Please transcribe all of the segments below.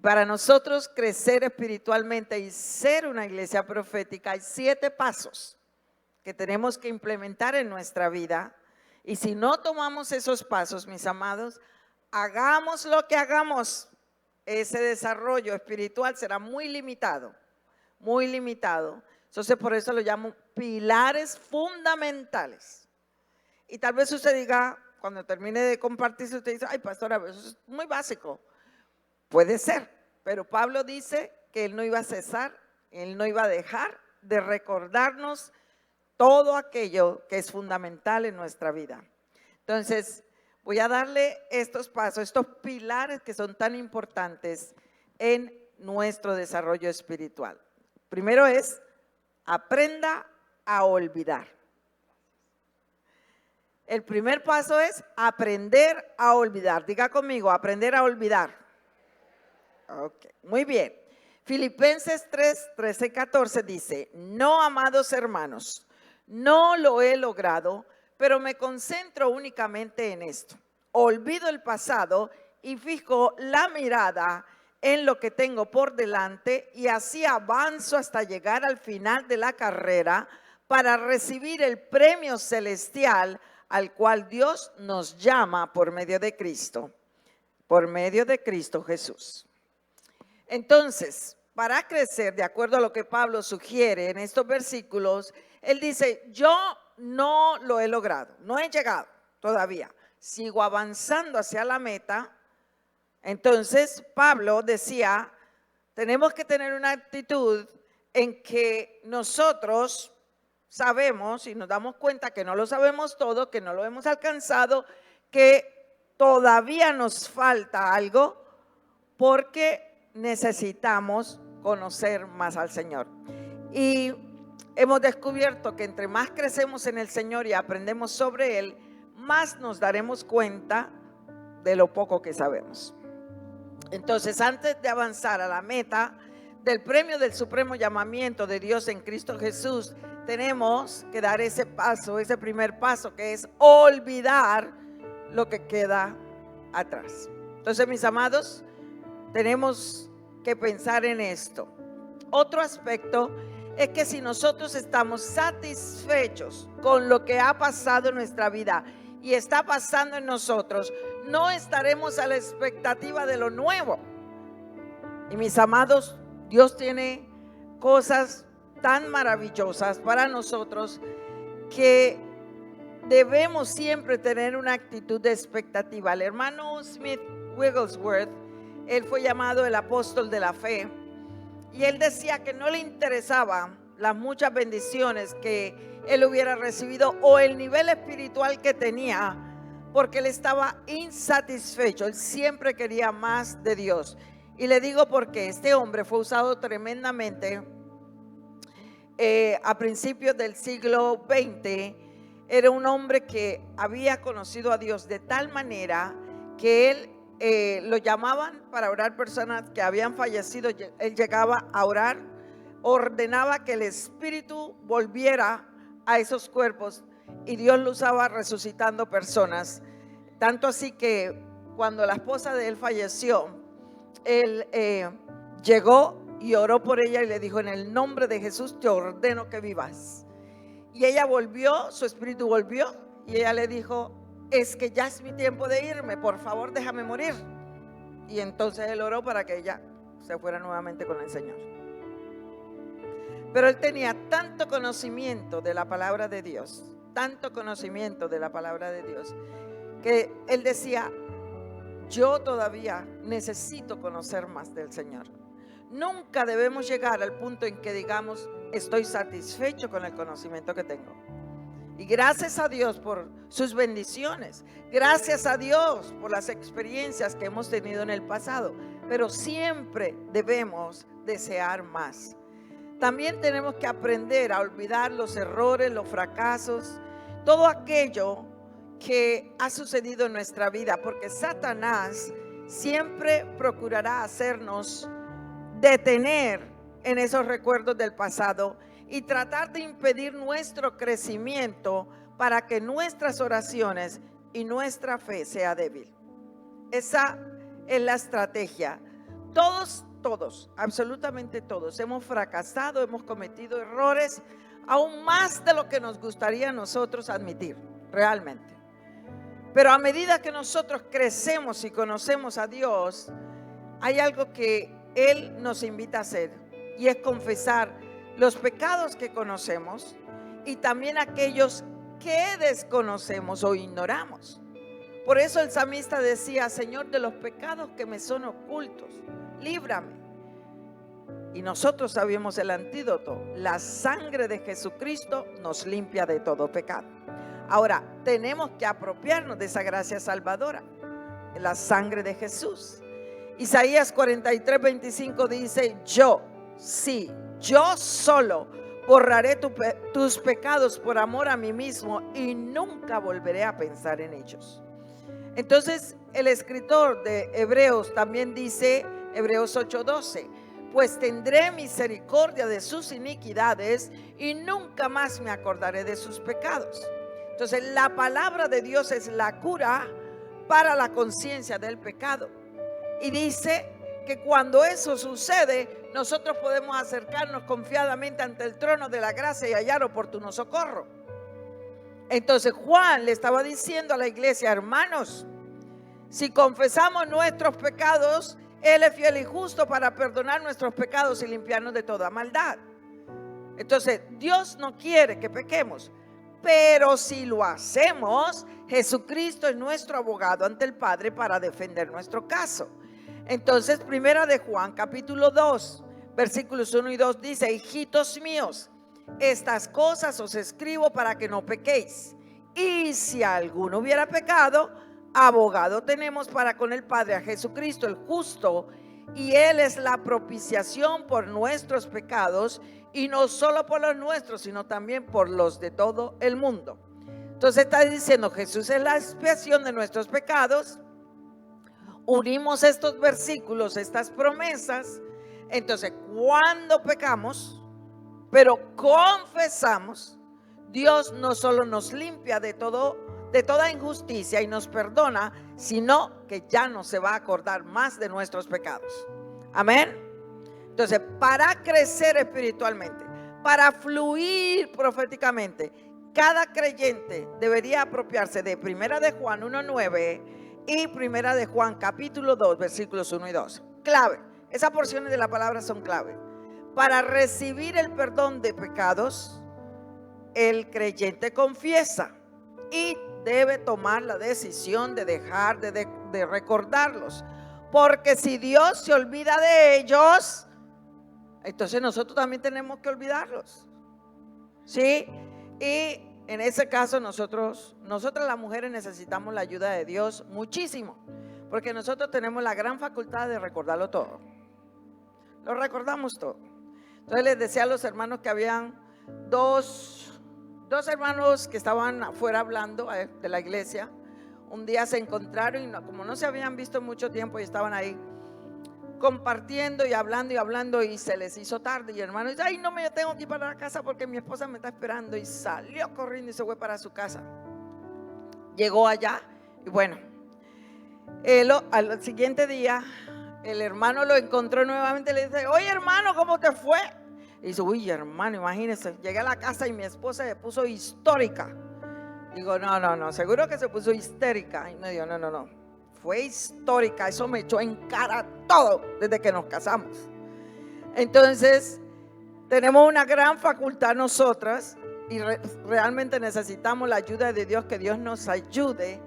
Para nosotros crecer espiritualmente y ser una iglesia profética, hay 7 pasos que tenemos que implementar en nuestra vida. Y si no tomamos esos pasos, mis amados, hagamos lo que hagamos, ese desarrollo espiritual será muy limitado, muy limitado. Entonces, por eso lo llamo pilares fundamentales. Y tal vez usted diga, cuando termine de compartirse, usted dice, ay, pastora, eso es muy básico. Puede ser, pero Pablo dice que él no iba a cesar, él no iba a dejar de recordarnos todo aquello que es fundamental en nuestra vida. Entonces, voy a darle estos pasos, estos pilares que son tan importantes en nuestro desarrollo espiritual. Primero es, aprenda a olvidar. El primer paso es aprender a olvidar. Diga conmigo, aprender a olvidar. Ok, muy bien. Filipenses 3, 13 y 14 dice, no, amados hermanos, no lo he logrado, pero me concentro únicamente en esto. Olvido el pasado y fijo la mirada en lo que tengo por delante y así avanzo hasta llegar al final de la carrera para recibir el premio celestial al cual Dios nos llama por medio de Cristo Jesús. Entonces, para crecer, de acuerdo a lo que Pablo sugiere en estos versículos, él dice, yo no lo he logrado, no he llegado todavía, sigo avanzando hacia la meta. Entonces, Pablo decía, tenemos que tener una actitud en que nosotros sabemos y nos damos cuenta que no lo sabemos todo, que no lo hemos alcanzado, que todavía nos falta algo, porque necesitamos conocer más al Señor. Y hemos descubierto que entre más crecemos en el Señor y aprendemos sobre Él, más nos daremos cuenta de lo poco que sabemos. Entonces, antes de avanzar a la meta del premio del supremo llamamiento de Dios en Cristo Jesús, tenemos que dar ese paso, ese primer paso, que es olvidar lo que queda atrás. Entonces, mis amados, tenemos que pensar en esto. Otro aspecto es que si nosotros estamos satisfechos con lo que ha pasado en nuestra vida y está pasando en nosotros, no estaremos a la expectativa de lo nuevo. Y mis amados, Dios tiene cosas tan maravillosas para nosotros que debemos siempre tener una actitud de expectativa. El hermano Smith Wigglesworth, él fue llamado el apóstol de la fe, y él decía que no le interesaban las muchas bendiciones que él hubiera recibido o el nivel espiritual que tenía, porque él estaba insatisfecho. Él siempre quería más de Dios. Y le digo porque este hombre fue usado tremendamente a principios del siglo XX. Era un hombre que había conocido a Dios de tal manera que él lo llamaban para orar personas que habían fallecido. Él llegaba a orar, ordenaba que el espíritu volviera a esos cuerpos y Dios lo usaba resucitando personas. Tanto así que cuando la esposa de él falleció, él llegó y oró por ella y le dijo, en el nombre de Jesús te ordeno que vivas. Y ella volvió, su espíritu volvió, y ella le dijo, es que ya es mi tiempo de irme, por favor déjame morir. Y entonces él oró para que ella se fuera nuevamente con el Señor. Pero él tenía tanto conocimiento de la palabra de Dios, tanto conocimiento de la palabra de Dios, que él decía, yo todavía necesito conocer más del Señor. Nunca debemos llegar al punto en que digamos, estoy satisfecho con el conocimiento que tengo. Y gracias a Dios por sus bendiciones, gracias a Dios por las experiencias que hemos tenido en el pasado, pero siempre debemos desear más. También tenemos que aprender a olvidar los errores, los fracasos, todo aquello que ha sucedido en nuestra vida, porque Satanás siempre procurará hacernos detener en esos recuerdos del pasado y tratar de impedir nuestro crecimiento para que nuestras oraciones y nuestra fe sea débil. Esa es la estrategia. Todos, absolutamente todos, hemos fracasado, hemos cometido errores, aún más de lo que nos gustaría a nosotros admitir, realmente. Pero a medida que nosotros crecemos y conocemos a Dios, hay algo que Él nos invita a hacer, y es confesar los pecados que conocemos y también aquellos que desconocemos o ignoramos. Por eso el salmista decía: Señor, de los pecados que me son ocultos, líbrame. Y nosotros sabemos el antídoto: la sangre de Jesucristo nos limpia de todo pecado. Ahora, tenemos que apropiarnos de esa gracia salvadora, la sangre de Jesús. Isaías 43:25 dice: yo solo borraré tus pecados por amor a mí mismo y nunca volveré a pensar en ellos. Entonces el escritor de Hebreos también dice, Hebreos 8:12, pues tendré misericordia de sus iniquidades y nunca más me acordaré de sus pecados. Entonces la palabra de Dios es la cura para la conciencia del pecado. Y dice que cuando eso sucede, nosotros podemos acercarnos confiadamente ante el trono de la gracia y hallar oportuno socorro. Entonces Juan le estaba diciendo a la iglesia: hermanos, si confesamos nuestros pecados, Él es fiel y justo para perdonar nuestros pecados y limpiarnos de toda maldad. Entonces Dios no quiere que pequemos, pero si lo hacemos, Jesucristo es nuestro abogado ante el Padre para defender nuestro caso. Entonces primera de Juan capítulo 2 versículos 1 y 2 dice: hijitos míos, estas cosas os escribo para que no pequéis. Y si alguno hubiera pecado, abogado tenemos para con el Padre, a Jesucristo el justo, y Él es la propiciación por nuestros pecados, y no solo por los nuestros, sino también por los de todo el mundo. Entonces está diciendo: Jesús es la expiación de nuestros pecados. Unimos estos versículos, estas promesas. Entonces cuando pecamos, pero confesamos, Dios no solo nos limpia de toda injusticia y nos perdona, sino que ya no se va a acordar más de nuestros pecados. Amén. Entonces, para crecer espiritualmente, para fluir proféticamente, cada creyente debería apropiarse de primera de Juan 1:9 y primera de Juan capítulo 2 versículos 1 y 2. Clave, esas porciones de la palabra son clave. Para recibir el perdón de pecados, el creyente confiesa y debe tomar la decisión de dejar de recordarlos, porque si Dios se olvida de ellos, entonces nosotros también tenemos que olvidarlos, ¿sí? Y en ese caso nosotras las mujeres necesitamos la ayuda de Dios muchísimo, porque nosotros tenemos la gran facultad de recordarlo todo. Lo recordamos todo. Entonces les decía a los hermanos que habían dos hermanos que estaban afuera hablando de la iglesia. Un día se encontraron y como no se habían visto en mucho tiempo, y estaban ahí compartiendo y hablando, y se les hizo tarde. Y el hermano dice: ay, no, me tengo que ir para la casa porque mi esposa me está esperando. Y salió corriendo y se fue para su casa. Llegó allá y bueno, al siguiente día el hermano lo encontró nuevamente y le dice: oye, hermano, ¿cómo te fue? Y dice: uy, hermano, imagínese, llegué a la casa y mi esposa se puso histórica. Digo: no, seguro que se puso histérica. Y me dijo: no, fue histórica, eso me echó en cara todo desde que nos casamos. Entonces tenemos una gran facultad nosotras, y realmente necesitamos la ayuda de Dios, que Dios nos ayude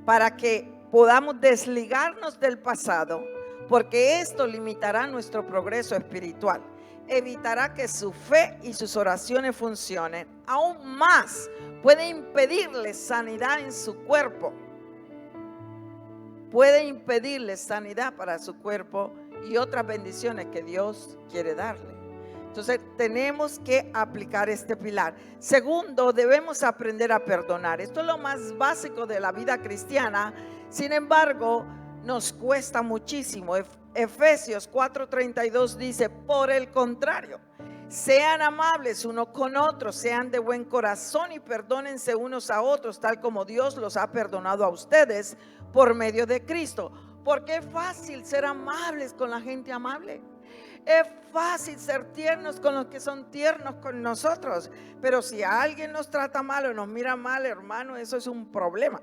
para que podamos desligarnos del pasado, porque esto limitará nuestro progreso espiritual, evitará que su fe y sus oraciones funcionen. Aún más, puede impedirle sanidad en su cuerpo, puede impedirle sanidad para su cuerpo y otras bendiciones que Dios quiere darle. Entonces tenemos que aplicar este pilar. Segundo, debemos aprender a perdonar. Esto es lo más básico de la vida cristiana. Sin embargo, nos cuesta muchísimo. Efesios 4:32 dice: por el contrario, sean amables unos con otros, sean de buen corazón y perdónense unos a otros, tal como Dios los ha perdonado a ustedes por medio de Cristo. Porque es fácil ser amables con la gente amable. Es fácil ser tiernos con los que son tiernos con nosotros. Pero si alguien nos trata mal o nos mira mal, hermano, eso es un problema.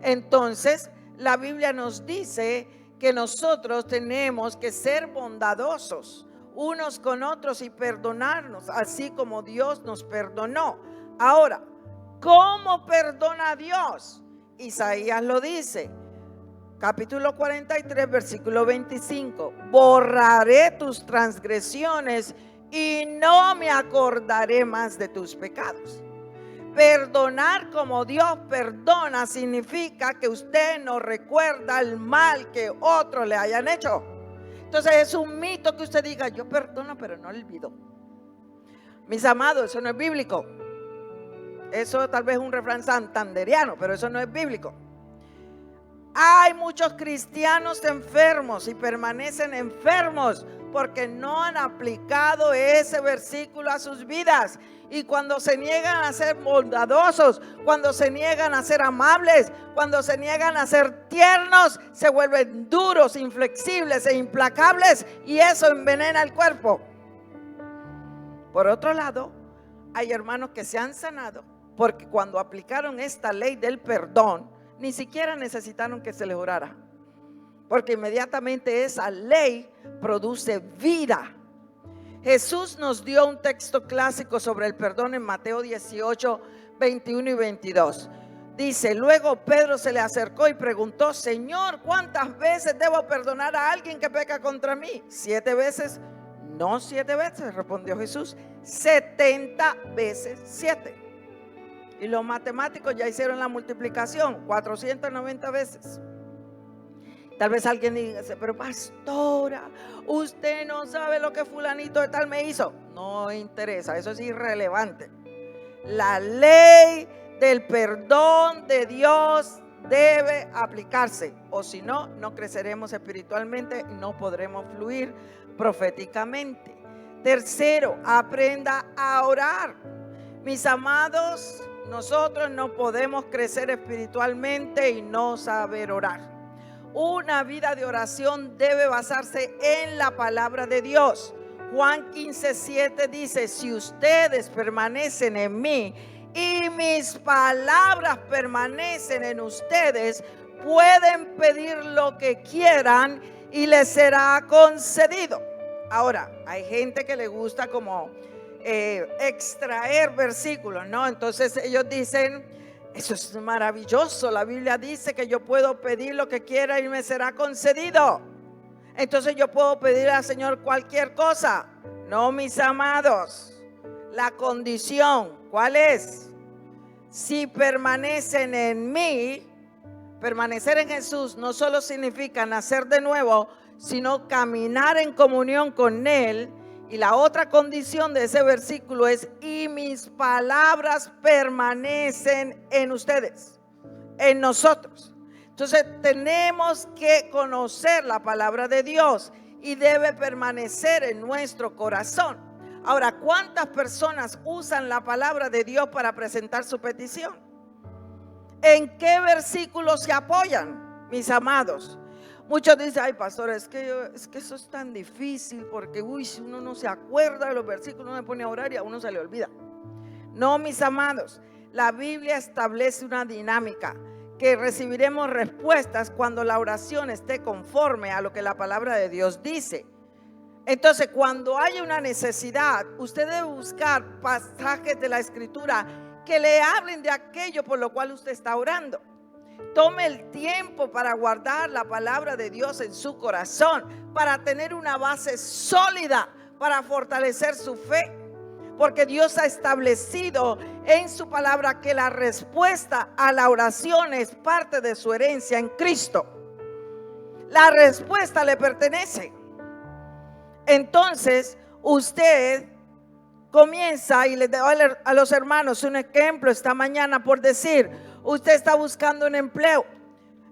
Entonces, la Biblia nos dice que nosotros tenemos que ser bondadosos unos con otros y perdonarnos, así como Dios nos perdonó. Ahora, ¿cómo perdona a Dios? Isaías lo dice, capítulo 43, versículo 25. Borraré tus transgresiones y no me acordaré más de tus pecados. Perdonar como Dios perdona significa que usted no recuerda el mal que otros le hayan hecho. Entonces es un mito que usted diga, yo perdono pero no olvido. Mis amados, eso no es bíblico. Eso tal vez es un refrán santanderiano, pero eso no es bíblico. Hay muchos cristianos enfermos y permanecen enfermos porque no han aplicado ese versículo a sus vidas. Y cuando se niegan a ser bondadosos, cuando se niegan a ser amables, cuando se niegan a ser tiernos, se vuelven duros, inflexibles e implacables, y eso envenena el cuerpo. Por otro lado, hay hermanos que se han sanado porque cuando aplicaron esta ley del perdón, ni siquiera necesitaron que se les orara, porque inmediatamente esa ley produce vida. Jesús nos dio un texto clásico sobre el perdón en Mateo 18, 21 y 22. Dice, luego Pedro se le acercó y preguntó, Señor, ¿cuántas veces debo perdonar a alguien que peca contra mí? 7 veces. No 7 veces, respondió Jesús, 70 veces 7. Y los matemáticos ya hicieron la multiplicación, 490 veces. Tal vez alguien diga, pero pastora, usted no sabe lo que fulanito de tal me hizo. No interesa, eso es irrelevante. La ley del perdón de Dios debe aplicarse, o si no, no creceremos espiritualmente y no podremos fluir proféticamente. Tercero, aprenda a orar. Mis amados, nosotros no podemos crecer espiritualmente y no saber orar. Una vida de oración debe basarse en la palabra de Dios. Juan 15:7 dice, si ustedes permanecen en mí y mis palabras permanecen en ustedes, pueden pedir lo que quieran y les será concedido. Ahora, hay gente que le gusta como extraer versículos, ¿no? Entonces ellos dicen, eso es maravilloso, la Biblia dice que yo puedo pedir lo que quiera y me será concedido. Entonces yo puedo pedir al Señor cualquier cosa. No, mis amados, la condición, ¿cuál es? Si permanecen en mí, permanecer en Jesús no solo significa nacer de nuevo, sino caminar en comunión con Él. Y la otra condición de ese versículo es, y mis palabras permanecen en ustedes, en nosotros. Entonces tenemos que conocer la palabra de Dios y debe permanecer en nuestro corazón. Ahora, ¿cuántas personas usan la palabra de Dios para presentar su petición? ¿En qué versículos se apoyan, mis amados? Muchos dicen, ay pastor, es que eso es tan difícil porque si uno no se acuerda de los versículos, uno se pone a orar y a uno se le olvida. No, mis amados, la Biblia establece una dinámica que recibiremos respuestas cuando la oración esté conforme a lo que la palabra de Dios dice. Entonces, cuando haya una necesidad, usted debe buscar pasajes de la Escritura que le hablen de aquello por lo cual usted está orando. Tome el tiempo para guardar la palabra de Dios en su corazón, para tener una base sólida, para fortalecer su fe. Porque Dios ha establecido en su palabra que la respuesta a la oración es parte de su herencia en Cristo. La respuesta le pertenece. Entonces, usted comienza, y les doy a los hermanos un ejemplo esta mañana por decir, usted está buscando un empleo.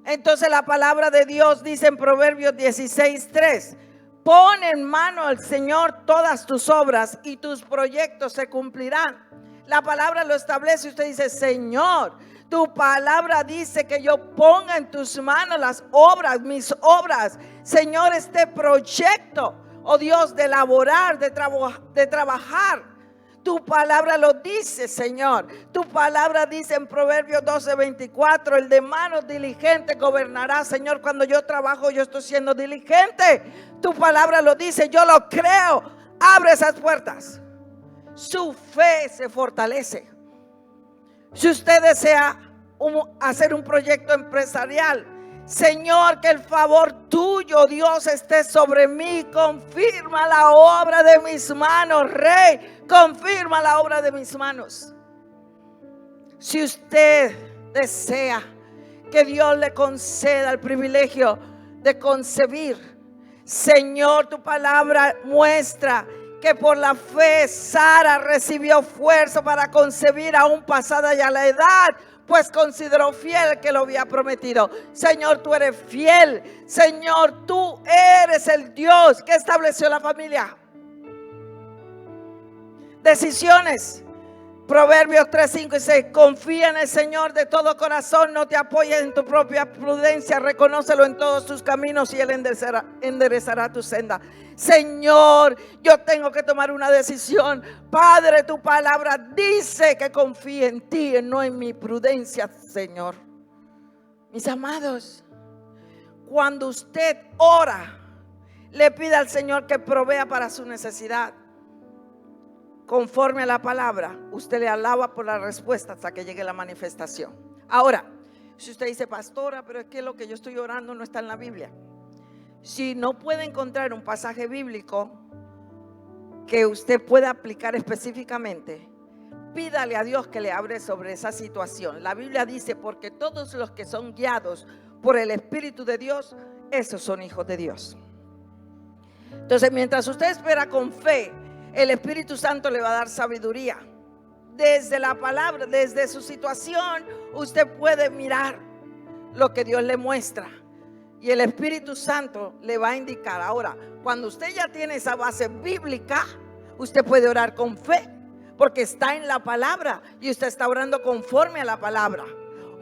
Entonces la palabra de Dios dice en Proverbios 16:3, pon en mano al Señor todas tus obras y tus proyectos se cumplirán. La palabra lo establece. Usted dice, Señor, Tu palabra dice que yo ponga en tus manos las obras, mis obras. Señor, este proyecto, oh Dios, de elaborar, de trabajar. Tu palabra lo dice, Señor. Tu palabra dice en Proverbios 12:24, el de manos diligentes gobernará. Señor, cuando yo trabajo, yo estoy siendo diligente. Tu palabra lo dice, yo lo creo. Abre esas puertas. Su fe se fortalece. Si usted desea hacer un proyecto empresarial, Señor, que el favor tuyo, Dios, esté sobre mí. Confirma la obra de mis manos, Rey. Confirma la obra de mis manos. Si usted desea que Dios le conceda el privilegio de concebir, Señor, tu palabra muestra que por la fe Sara recibió fuerza para concebir aún pasada ya la edad, pues consideró fiel que lo había prometido. Señor, tú eres fiel. Señor, tú eres el Dios que estableció la familia. Decisiones. Proverbios 3, 5 y 6. Confía en el Señor de todo corazón. No te apoyes en tu propia prudencia. Reconócelo en todos tus caminos y Él enderezará tu senda. Señor, yo tengo que tomar una decisión. Padre, tu palabra dice que confíe en ti y no en mi prudencia, Señor. Mis amados, cuando usted ora, le pide al Señor que provea para su necesidad. Conforme a la palabra, usted le alaba por la respuesta hasta que llegue la manifestación. Ahora, si usted dice, pastora, pero es que lo que yo estoy orando no está en la Biblia. Si no puede encontrar un pasaje bíblico que usted pueda aplicar específicamente, pídale a Dios que le hable sobre esa situación. La Biblia dice, porque todos los que son guiados por el Espíritu de Dios, esos son hijos de Dios. Entonces, mientras usted espera con fe, el Espíritu Santo le va a dar sabiduría. Desde la palabra, desde su situación, usted puede mirar lo que Dios le muestra. Y el Espíritu Santo le va a indicar. Ahora, cuando usted ya tiene esa base bíblica, usted puede orar con fe, porque está en la palabra y usted está orando conforme a la palabra.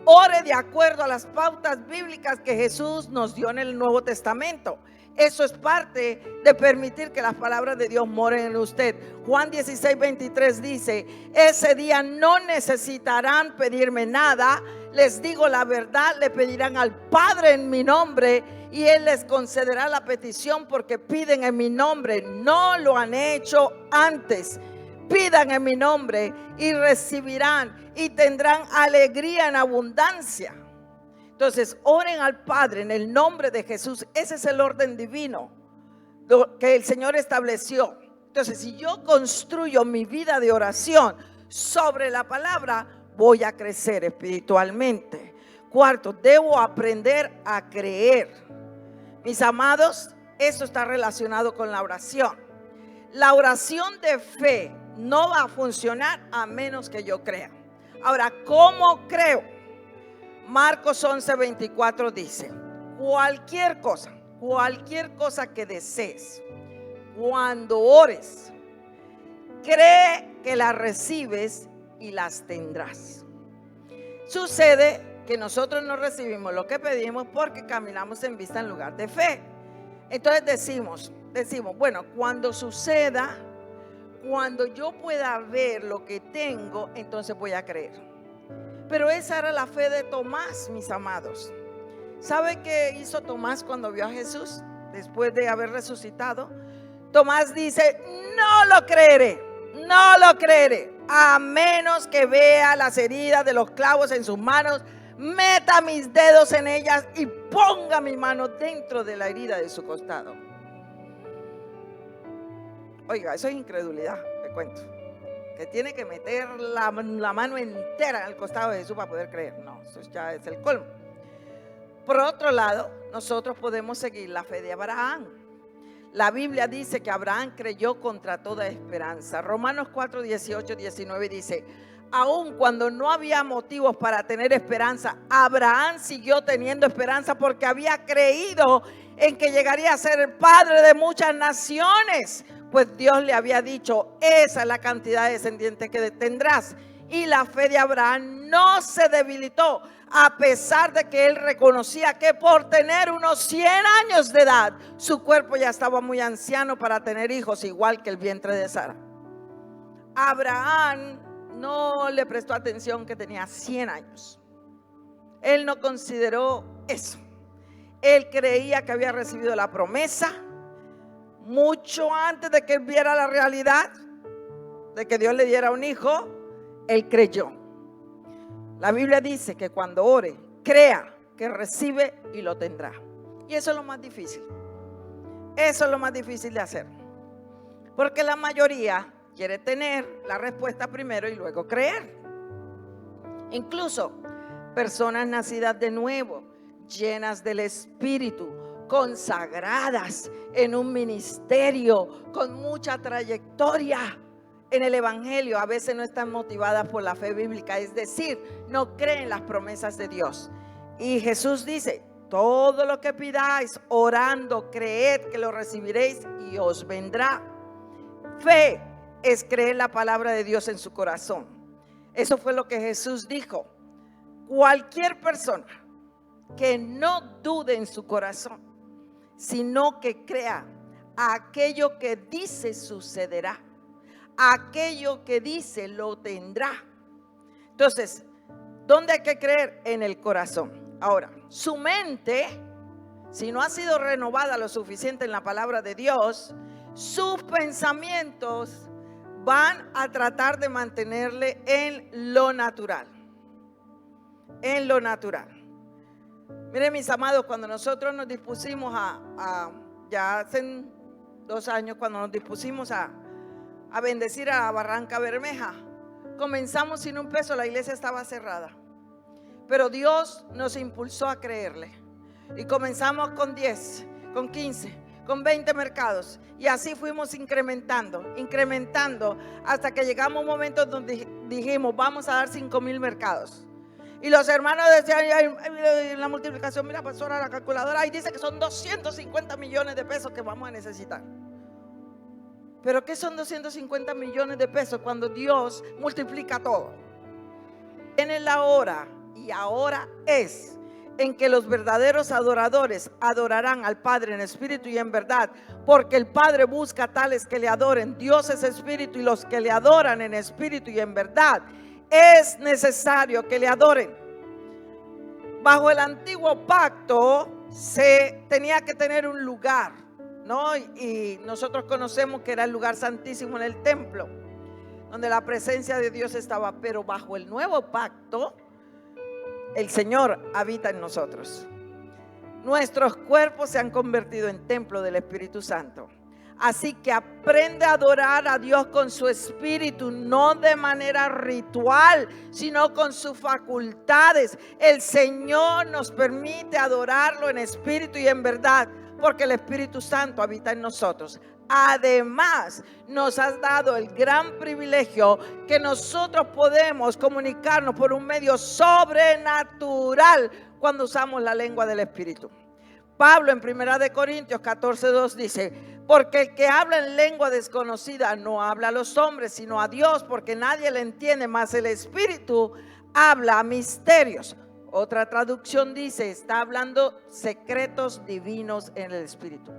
Ore de acuerdo a las pautas bíblicas que Jesús nos dio en el Nuevo Testamento. Eso es parte de permitir que las palabras de Dios moren en usted. Juan 16:23 dice, ese día no necesitarán pedirme nada. Les digo la verdad, le pedirán al Padre en mi nombre y Él les concederá la petición porque piden en mi nombre. No lo han hecho antes. Pidan en mi nombre y recibirán y tendrán alegría en abundancia. Entonces, oren al Padre en el nombre de Jesús. Ese es el orden divino que el Señor estableció. Entonces, si yo construyo mi vida de oración sobre la palabra, voy a crecer espiritualmente. Cuarto, debo aprender a creer. Mis amados, esto está relacionado con la oración. La oración de fe no va a funcionar a menos que yo crea. Ahora, ¿cómo creo? Marcos 11:24 dice, cualquier cosa que desees, cuando ores, cree que la recibes y las tendrás. Sucede que nosotros no recibimos lo que pedimos porque caminamos en vista en lugar de fe. Entonces decimos, bueno, cuando suceda, cuando yo pueda ver lo que tengo, entonces voy a creer. Pero esa era la fe de Tomás, mis amados. ¿Sabe qué hizo Tomás cuando vio a Jesús después de haber resucitado? Tomás dice, no lo creeré, a menos que vea las heridas de los clavos en sus manos, meta mis dedos en ellas y ponga mi mano dentro de la herida de su costado. Oiga, eso es incredulidad, te cuento. Que tiene que meter la mano entera en el costado de Jesús para poder creer. No, eso ya es el colmo. Por otro lado, nosotros podemos seguir la fe de Abraham. La Biblia dice que Abraham creyó contra toda esperanza. Romanos 4, 18, 19 dice, aun cuando no había motivos para tener esperanza, Abraham siguió teniendo esperanza porque había creído en que llegaría a ser el padre de muchas naciones. Pues Dios le había dicho, esa es la cantidad de descendientes que tendrás. Y la fe de Abraham no se debilitó, a pesar de que él reconocía que por tener unos 100 años de edad, su cuerpo ya estaba muy anciano para tener hijos, igual que el vientre de Sara. Abraham no le prestó atención que tenía 100 años. Él no consideró eso. Él creía que había recibido la promesa mucho antes de que él viera la realidad de que Dios le diera un hijo. Él creyó. La Biblia dice que cuando ore, crea que recibe y lo tendrá. Y eso es lo más difícil. Eso es lo más difícil de hacer. Porque la mayoría quiere tener la respuesta primero y luego creer. Incluso personas nacidas de nuevo, llenas del Espíritu, consagradas en un ministerio, con mucha trayectoria en el Evangelio, a veces no están motivadas por la fe bíblica, es decir, no creen las promesas de Dios. Y Jesús dice: todo lo que pidáis orando, creed que lo recibiréis y os vendrá. Fe es creer la palabra de Dios en su corazón. Eso fue lo que Jesús dijo. Cualquier persona que no dude en su corazón, sino que crea, aquello que dice sucederá, aquello que dice lo tendrá. Entonces, ¿dónde hay que creer? En el corazón. Ahora, su mente, si no ha sido renovada lo suficiente en la palabra de Dios, sus pensamientos van a tratar de mantenerle en lo natural. En lo natural. Miren, mis amados, cuando nosotros nos dispusimos ya hace 2 años, cuando nos dispusimos a bendecir a Barranca Bermeja, comenzamos sin un peso, la iglesia estaba cerrada, pero Dios nos impulsó a creerle y comenzamos con 10, con 15, con 20 mercados, y así fuimos incrementando hasta que llegamos a un momento donde dijimos: vamos a dar 5,000 mercados. Y los hermanos decían en la multiplicación: mira, pastora, la calculadora ahí dice que son 250 millones de pesos que vamos a necesitar. Pero ¿qué son 250 millones de pesos cuando Dios multiplica todo? Viene la hora, y ahora es, en que los verdaderos adoradores adorarán al Padre en espíritu y en verdad, porque el Padre busca tales que le adoren. Dios es espíritu, y los que le adoran en espíritu y en verdad es necesario que le adoren. Bajo el antiguo pacto se tenía que tener un lugar, ¿no? Y nosotros conocemos que era el lugar santísimo en el templo, donde la presencia de Dios estaba. Pero bajo el nuevo pacto, el Señor habita en nosotros. Nuestros cuerpos se han convertido en templo del Espíritu Santo. Así que aprende a adorar a Dios con su espíritu, no de manera ritual, sino con sus facultades. El Señor nos permite adorarlo en espíritu y en verdad, porque el Espíritu Santo habita en nosotros. Además, nos has dado el gran privilegio que nosotros podemos comunicarnos por un medio sobrenatural cuando usamos la lengua del Espíritu. Pablo en 1 Corintios 14:2 dice: porque el que habla en lengua desconocida no habla a los hombres, sino a Dios, porque nadie le entiende, mas el Espíritu habla misterios. Otra traducción dice: está hablando secretos divinos en el Espíritu.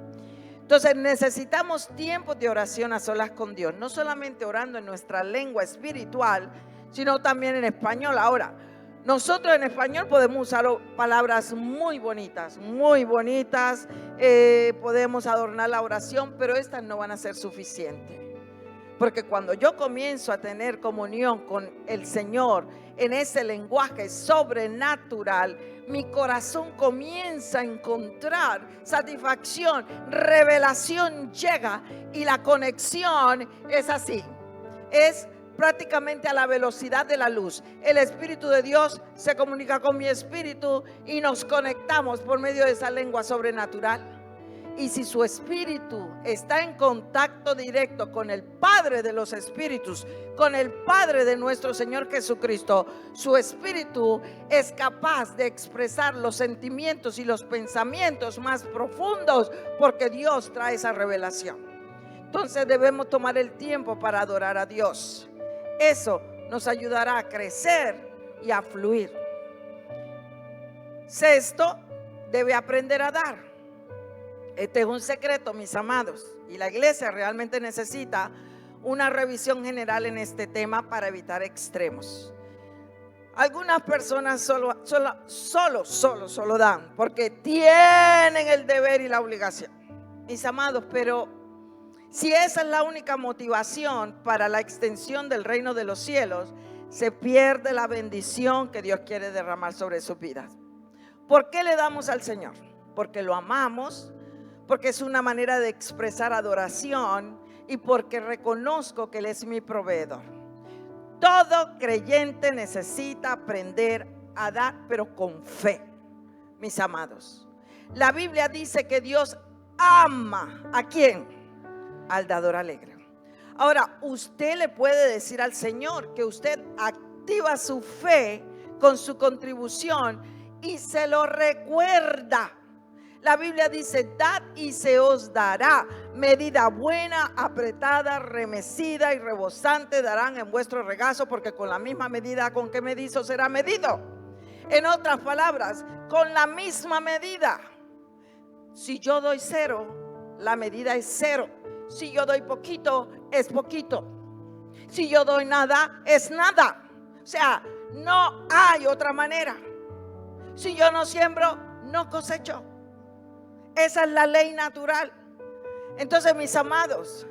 Entonces necesitamos tiempos de oración a solas con Dios, no solamente orando en nuestra lengua espiritual, sino también en español. Ahora, nosotros en español podemos usar palabras muy bonitas, podemos adornar la oración, pero estas no van a ser suficientes. Porque cuando yo comienzo a tener comunión con el Señor en ese lenguaje sobrenatural, mi corazón comienza a encontrar satisfacción, revelación llega, y la conexión es así, es prácticamente a la velocidad de la luz. El Espíritu de Dios se comunica con mi espíritu y nos conectamos por medio de esa lengua sobrenatural. Y si su espíritu está en contacto directo con el Padre de los espíritus, con el Padre de nuestro Señor Jesucristo, su espíritu es capaz de expresar los sentimientos y los pensamientos más profundos, porque Dios trae esa revelación. Entonces debemos tomar el tiempo para adorar a Dios. Eso nos ayudará a crecer y a fluir. Sexto, debe aprender a dar. Este es un secreto, mis amados, y la iglesia realmente necesita una revisión general en este tema para evitar extremos. Algunas personas solo dan porque tienen el deber y la obligación. Mis amados, pero si esa es la única motivación para la extensión del reino de los cielos, se pierde la bendición que Dios quiere derramar sobre sus vidas. ¿Por qué le damos al Señor? Porque lo amamos, porque es una manera de expresar adoración y porque reconozco que Él es mi proveedor. Todo creyente necesita aprender a dar, pero con fe, mis amados. La Biblia dice que Dios ama ¿a quién? Al dador alegre. Ahora, usted le puede decir al Señor que usted activa su fe con su contribución y se lo recuerda. La Biblia dice: dad y se os dará, medida buena, apretada, remecida y rebosante darán en vuestro regazo, porque con la misma medida con que medís os será medido. En otras palabras, con la misma medida. Si yo doy 0, la medida es 0. Si yo doy poquito, es poquito. Si yo doy nada, es nada. O sea, no hay otra manera. Si yo no siembro, no cosecho. Esa es la ley natural. Entonces, mis amados,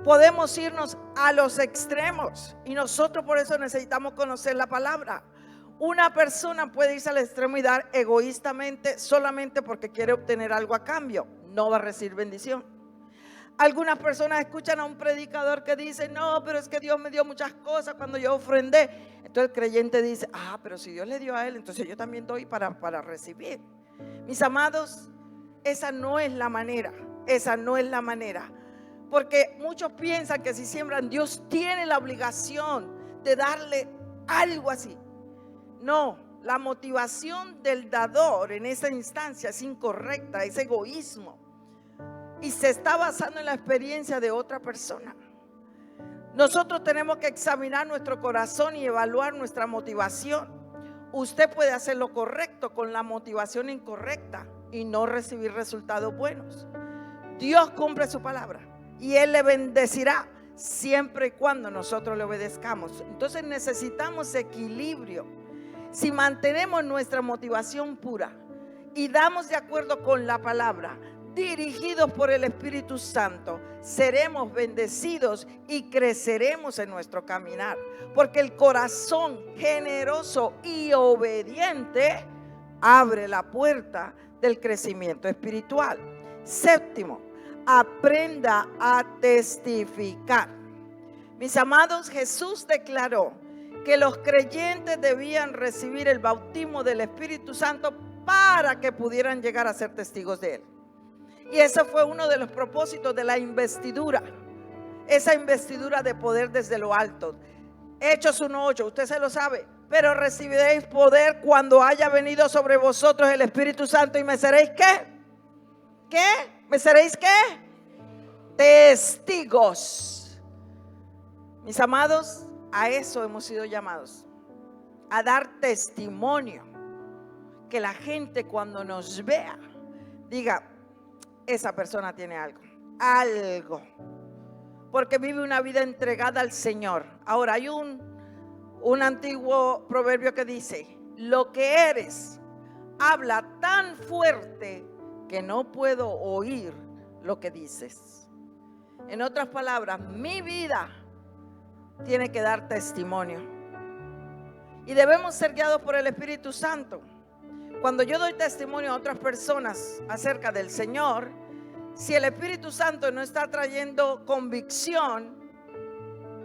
podemos irnos a los extremos y nosotros por eso necesitamos conocer la palabra. Una persona puede irse al extremo y dar egoístamente solamente porque quiere obtener algo a cambio. No va a recibir bendición. Algunas personas escuchan a un predicador que dice: no, pero es que Dios me dio muchas cosas cuando yo ofrendé. Entonces el creyente dice: pero si Dios le dio a él, entonces yo también doy para recibir. Mis amados, esa no es la manera. Esa no es la manera. Porque muchos piensan que si siembran, Dios tiene la obligación de darle algo así. No, la motivación del dador en esa instancia es incorrecta, es egoísmo. Y se está basando en la experiencia de otra persona. Nosotros tenemos que examinar nuestro corazón y evaluar nuestra motivación. Usted puede hacer lo correcto con la motivación incorrecta y no recibir resultados buenos. Dios cumple su palabra y Él le bendecirá siempre y cuando nosotros le obedezcamos. Entonces necesitamos equilibrio. Si mantenemos nuestra motivación pura y damos de acuerdo con la palabra, dirigidos por el Espíritu Santo, seremos bendecidos y creceremos en nuestro caminar. Porque el corazón generoso y obediente abre la puerta del crecimiento espiritual. Séptimo, aprenda a testificar. Mis amados, Jesús declaró que los creyentes debían recibir el bautismo del Espíritu Santo para que pudieran llegar a ser testigos de Él. Y ese fue uno de los propósitos de la investidura. Esa investidura de poder desde lo alto. Hechos 1:8, usted se lo sabe. Pero recibiréis poder cuando haya venido sobre vosotros el Espíritu Santo y me seréis ¿qué? ¿Qué? ¿Me seréis qué? Testigos. Mis amados, a eso hemos sido llamados. A dar testimonio. Que la gente cuando nos vea diga: esa persona tiene algo, porque vive una vida entregada al Señor. Ahora hay un antiguo proverbio que dice: lo que eres habla tan fuerte que no puedo oír lo que dices. En otras palabras, mi vida tiene que dar testimonio y debemos ser guiados por el Espíritu Santo. Cuando yo doy testimonio a otras personas acerca del Señor, si el Espíritu Santo no está trayendo convicción,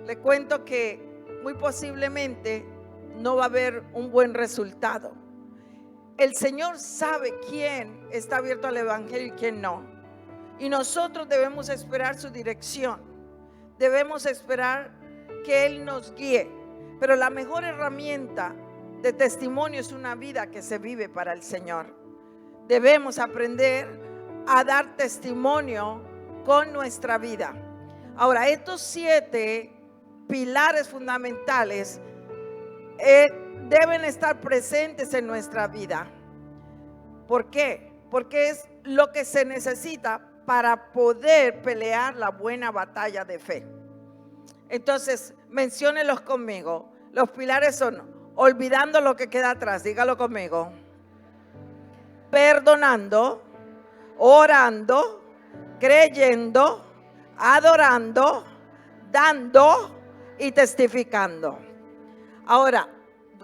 le cuento que muy posiblemente no va a haber un buen resultado. El Señor sabe quién está abierto al Evangelio y quién no. Y nosotros debemos esperar su dirección. Debemos esperar que Él nos guíe. Pero la mejor herramienta de testimonio es una vida que se vive para el Señor. Debemos aprender a dar testimonio con nuestra vida. Ahora, estos 7 pilares fundamentales deben estar presentes en nuestra vida. ¿Por qué? Porque es lo que se necesita para poder pelear la buena batalla de fe. Entonces, menciónelos conmigo. Los pilares son: olvidando lo que queda atrás, dígalo conmigo, perdonando, orando, creyendo, adorando, dando y testificando. Ahora,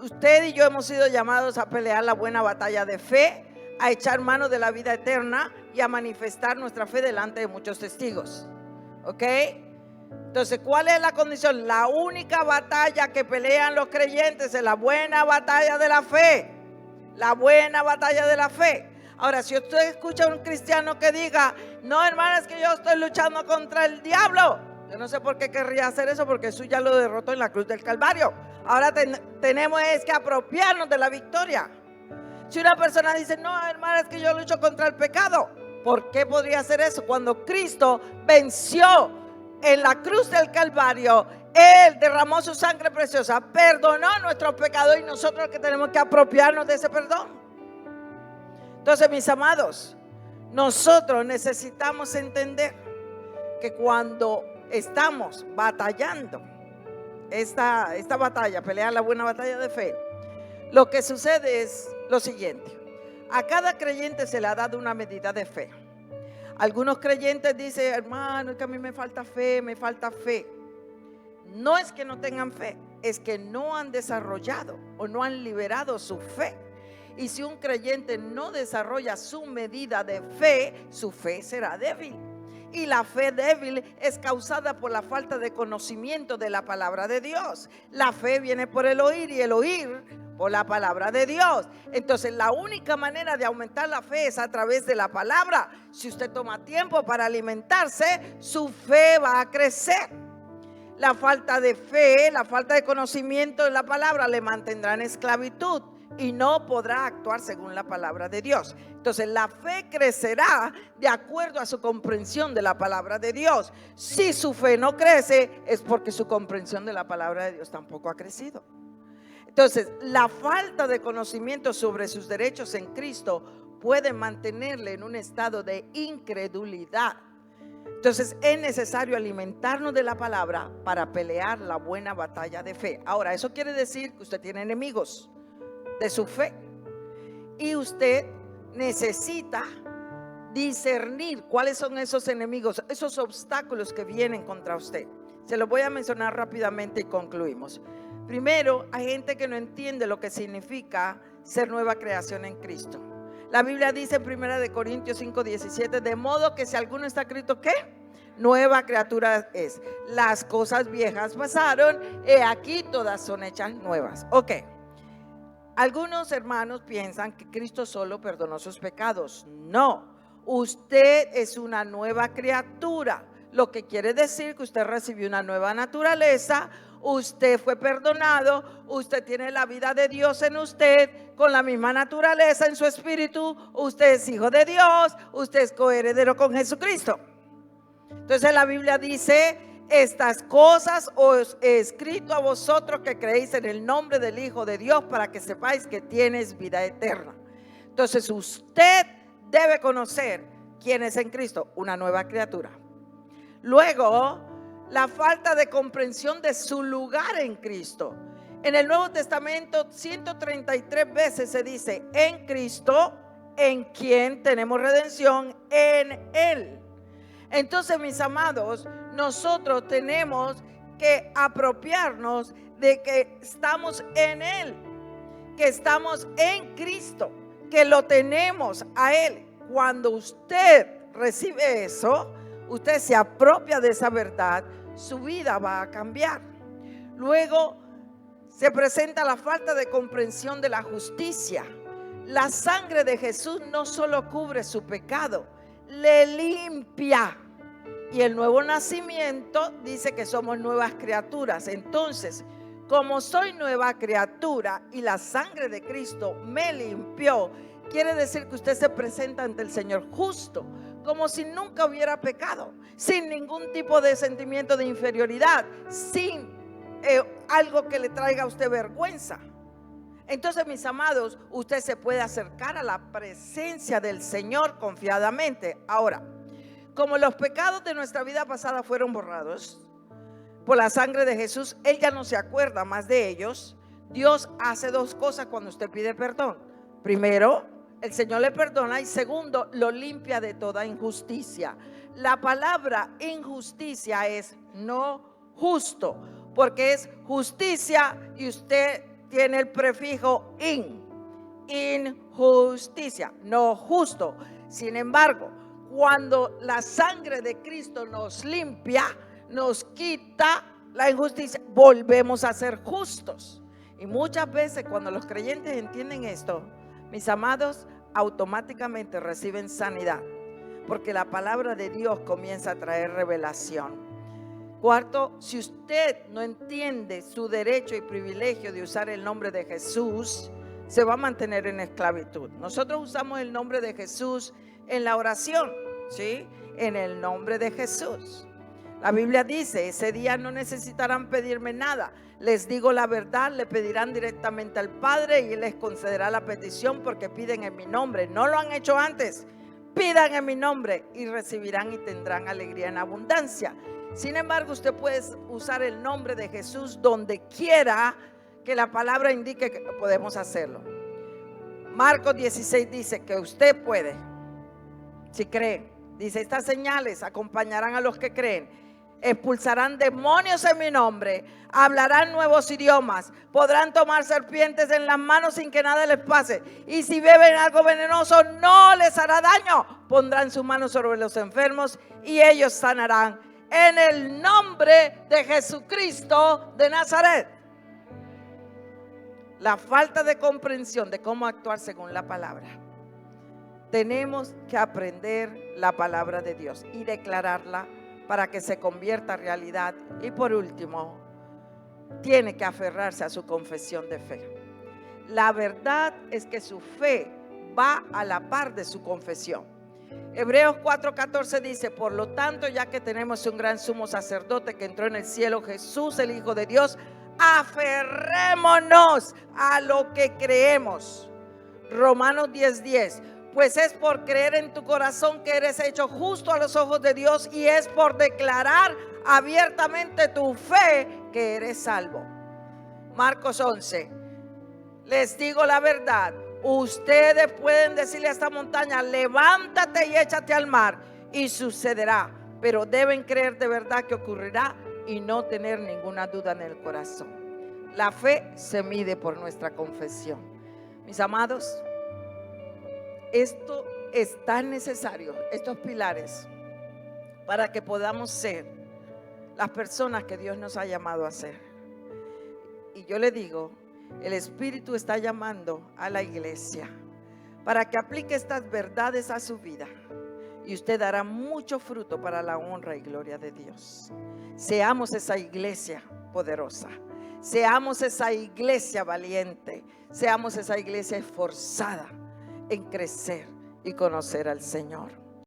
usted y yo hemos sido llamados a pelear la buena batalla de fe, a echar mano de la vida eterna y a manifestar nuestra fe delante de muchos testigos. ¿Ok? Entonces, ¿cuál es la condición? La única batalla que pelean los creyentes es la buena batalla de la fe. La buena batalla de la fe. Ahora, si usted escucha a un cristiano que diga: no, hermana, es que yo estoy luchando contra el diablo. Yo no sé por qué querría hacer eso, porque Jesús ya lo derrotó en la cruz del Calvario. Ahora tenemos que apropiarnos de la victoria. Si una persona dice: no, hermana, es que yo lucho contra el pecado. ¿Por qué podría hacer eso? Cuando Cristo venció en la cruz del Calvario, Él derramó su sangre preciosa, perdonó nuestros pecados, y nosotros que tenemos que apropiarnos de ese perdón. Entonces, mis amados, nosotros necesitamos entender que cuando estamos batallando esta batalla, pelear la buena batalla de fe, lo que sucede es lo siguiente: a cada creyente se le ha dado una medida de fe. Algunos creyentes dicen: hermano, es que a mí me falta fe, me falta fe. No es que no tengan fe, es que no han desarrollado o no han liberado su fe. Y si un creyente no desarrolla su medida de fe, su fe será débil. Y la fe débil es causada por la falta de conocimiento de la palabra de Dios. La fe viene por el oír, y el oír por la palabra de Dios. Entonces, la única manera de aumentar la fe es a través de la palabra. Si usted toma tiempo para alimentarse, su fe va a crecer. La falta de fe, la falta de conocimiento de la palabra le mantendrá en esclavitud y no podrá actuar según la palabra de Dios. Entonces, la fe crecerá de acuerdo a su comprensión de la palabra de Dios. Si su fe no crece, es porque su comprensión de la palabra de Dios tampoco ha crecido. Entonces, la falta de conocimiento sobre sus derechos en Cristo puede mantenerle en un estado de incredulidad. Entonces, es necesario alimentarnos de la palabra para pelear la buena batalla de fe. Ahora, eso quiere decir que usted tiene enemigos de su fe, y usted necesita discernir cuáles son esos enemigos, esos obstáculos que vienen contra usted. Se los voy a mencionar rápidamente y concluimos. Primero, hay gente que no entiende lo que significa ser nueva creación en Cristo. La Biblia dice en 1 Corintios 5:17: de modo que si alguno está escrito, ¿qué? Nueva criatura es. Las cosas viejas pasaron, he aquí todas son hechas nuevas. Ok. Algunos hermanos piensan que Cristo solo perdonó sus pecados. No, usted es una nueva criatura, lo que quiere decir que usted recibió una nueva naturaleza. Usted fue perdonado, usted tiene la vida de Dios en usted, con la misma naturaleza en su espíritu. Usted es hijo de Dios, usted es coheredero con Jesucristo. Entonces la Biblia dice: estas cosas os he escrito a vosotros que creéis en el nombre del Hijo de Dios, para que sepáis que tienes vida eterna. Entonces, usted debe conocer quién es en Cristo, una nueva criatura. Luego, la falta de comprensión de su lugar en Cristo. En el Nuevo Testamento 133 veces se dice: en Cristo, en quien tenemos redención, en Él. Entonces, mis amados, nosotros tenemos que apropiarnos de que estamos en Él, que estamos en Cristo, que lo tenemos a Él. Cuando usted recibe eso, usted se apropia de esa verdad, su vida va a cambiar. Luego se presenta la falta de comprensión de la justicia. La sangre de Jesús no solo cubre su pecado, le limpia. Y el nuevo nacimiento dice que somos nuevas criaturas. Entonces, como soy nueva criatura y la sangre de Cristo me limpió, quiere decir que usted se presenta ante el Señor justo, como si nunca hubiera pecado, sin ningún tipo de sentimiento de inferioridad, sin algo que le traiga a usted vergüenza. Entonces, mis amados, usted se puede acercar a la presencia del Señor confiadamente. Ahora, como los pecados de nuestra vida pasada fueron borrados por la sangre de Jesús, Él ya no se acuerda más de ellos. Dios hace dos cosas cuando usted pide perdón. Primero, el Señor le perdona, y segundo, lo limpia de toda injusticia. La palabra injusticia es no justo, porque es justicia y usted tiene el prefijo injusticia, no justo. Sin embargo, cuando la sangre de Cristo nos limpia, nos quita la injusticia, volvemos a ser justos. Y muchas veces cuando los creyentes entienden esto, mis amados, automáticamente reciben sanidad, porque la palabra de Dios comienza a traer revelación. Cuarto, si usted no entiende su derecho y privilegio de usar el nombre de Jesús, se va a mantener en esclavitud. Nosotros usamos el nombre de Jesús en la oración, ¿sí? En el nombre de Jesús. La Biblia dice, ese día no necesitarán pedirme nada. Les digo la verdad, le pedirán directamente al Padre y Él les concederá la petición porque piden en mi nombre. No lo han hecho antes. Pidan en mi nombre y recibirán y tendrán alegría en abundancia. Sin embargo, usted puede usar el nombre de Jesús donde quiera que la palabra indique que podemos hacerlo. Marcos 16 dice que usted puede, si cree. Dice, estas señales acompañarán a los que creen. Expulsarán demonios en mi nombre, hablarán nuevos idiomas, podrán tomar serpientes en las manos sin que nada les pase, y si beben algo venenoso no les hará daño. Pondrán sus manos sobre los enfermos y ellos sanarán. En el nombre de Jesucristo de Nazaret. La falta de comprensión de cómo actuar según la palabra. Tenemos que aprender la palabra de Dios y declararla para que se convierta en realidad. Y por último, tiene que aferrarse a su confesión de fe. La verdad es que su fe va a la par de su confesión. Hebreos 4:14 dice, por lo tanto, ya que tenemos un gran sumo sacerdote que entró en el cielo, Jesús, el Hijo de Dios, aferrémonos a lo que creemos. Romanos 10:10. Pues es por creer en tu corazón que eres hecho justo a los ojos de Dios, y es por declarar abiertamente tu fe que eres salvo. Marcos 11. Les digo la verdad, ustedes pueden decirle a esta montaña, levántate y échate al mar, y sucederá, pero deben creer de verdad que ocurrirá y no tener ninguna duda en el corazón. La fe se mide por nuestra confesión. Mis amados, esto es tan necesario, estos pilares, para que podamos ser las personas que Dios nos ha llamado a ser. Y yo le digo, el Espíritu está llamando a la iglesia para que aplique estas verdades a su vida, y usted dará mucho fruto para la honra y gloria de Dios. Seamos esa iglesia poderosa, seamos esa iglesia valiente, seamos esa iglesia esforzada en crecer y conocer al Señor.